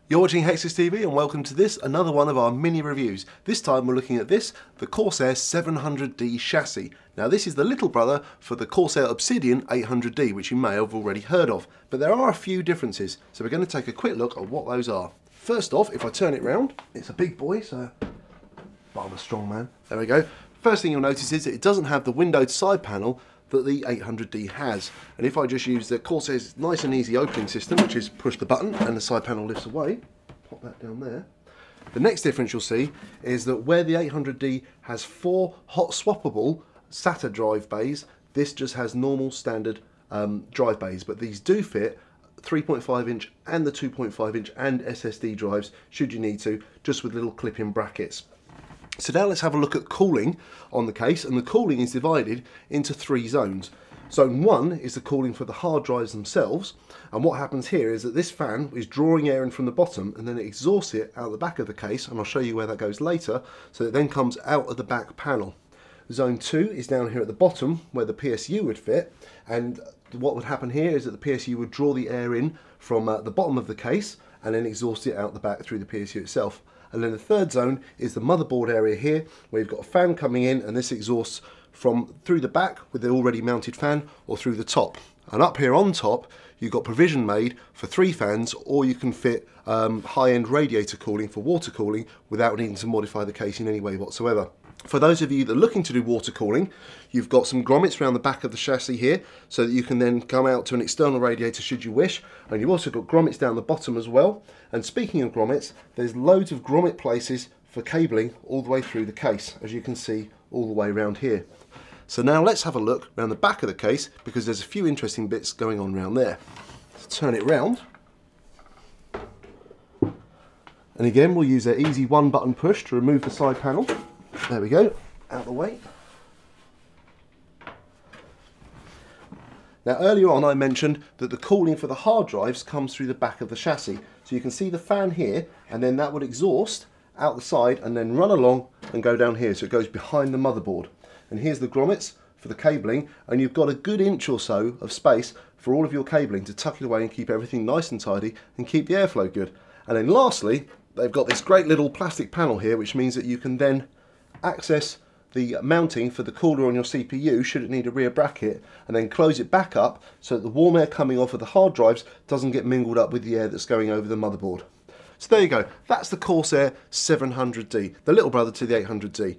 You're watching Hexis TV and welcome to this, another one of our mini reviews. This time we're looking at this, the Corsair 700D chassis. Now this is the little brother for the Corsair Obsidian 800D, which you may have already heard of. But there are a few differences, so we're going to take a quick look at what those are. First off, if I turn it round, it's a big boy, so I'm a strong man. There we go. First thing you'll notice is that it doesn't have the windowed side panel that the 800D has. And if I just use the Corsair's nice and easy opening system, which is push the button and the side panel lifts away, pop that down there. The next difference you'll see is that where the 800D has 4 hot swappable SATA drive bays, this just has normal standard drive bays, but these do fit 3.5 inch and the 2.5 inch and SSD drives should you need to, just with little clip-in brackets. So now let's have a look at cooling on the case, and the cooling is divided into 3 zones. Zone 1 is the cooling for the hard drives themselves, and what happens here is that this fan is drawing air in from the bottom and then it exhausts it out the back of the case, and I'll show you where that goes later, so it then comes out of the back panel. Zone 2 is down here at the bottom where the PSU would fit, and what would happen here is that the PSU would draw the air in from the bottom of the case and then exhaust it out the back through the PSU itself. And then the third zone is the motherboard area here, where you've got a fan coming in and this exhausts from through the back with the already mounted fan or through the top. And up here on top, you've got provision made for 3 fans, or you can fit high-end radiator cooling for water cooling without needing to modify the case in any way whatsoever. For those of you that are looking to do water cooling, you've got some grommets around the back of the chassis here, so that you can then come out to an external radiator should you wish, and you've also got grommets down the bottom as well. And speaking of grommets, there's loads of grommet places for cabling all the way through the case, as you can see all the way around here. So now let's have a look around the back of the case, because there's a few interesting bits going on around there. So turn it round. And again, we'll use that easy 1-button push to remove the side panel. There we go, out of the way. Now earlier on I mentioned that the cooling for the hard drives comes through the back of the chassis. So you can see the fan here, and then that would exhaust out the side and then run along and go down here, so it goes behind the motherboard. And here's the grommets for the cabling, and you've got a good inch or so of space for all of your cabling to tuck it away and keep everything nice and tidy and keep the airflow good. And then lastly, they've got this great little plastic panel here, which means that you can then access the mounting for the cooler on your CPU should it need a rear bracket, and then close it back up so that the warm air coming off of the hard drives doesn't get mingled up with the air that's going over the motherboard. So there you go, that's the Corsair 700D, the little brother to the 800D.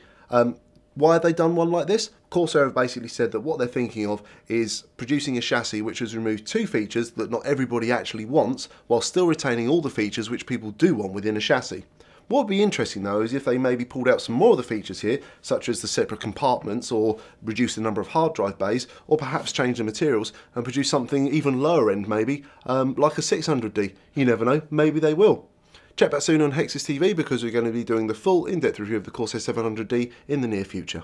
Why have they done one like this? Corsair have basically said that what they're thinking of is producing a chassis which has removed 2 features that not everybody actually wants, while still retaining all the features which people do want within a chassis. What would be interesting though is if they maybe pulled out some more of the features here, such as the separate compartments, or reduce the number of hard drive bays, or perhaps change the materials and produce something even lower end maybe, like a 600D. You never know, maybe they will. Check back soon on Hexis TV, because we're going to be doing the full in-depth review of the Corsair 700D in the near future.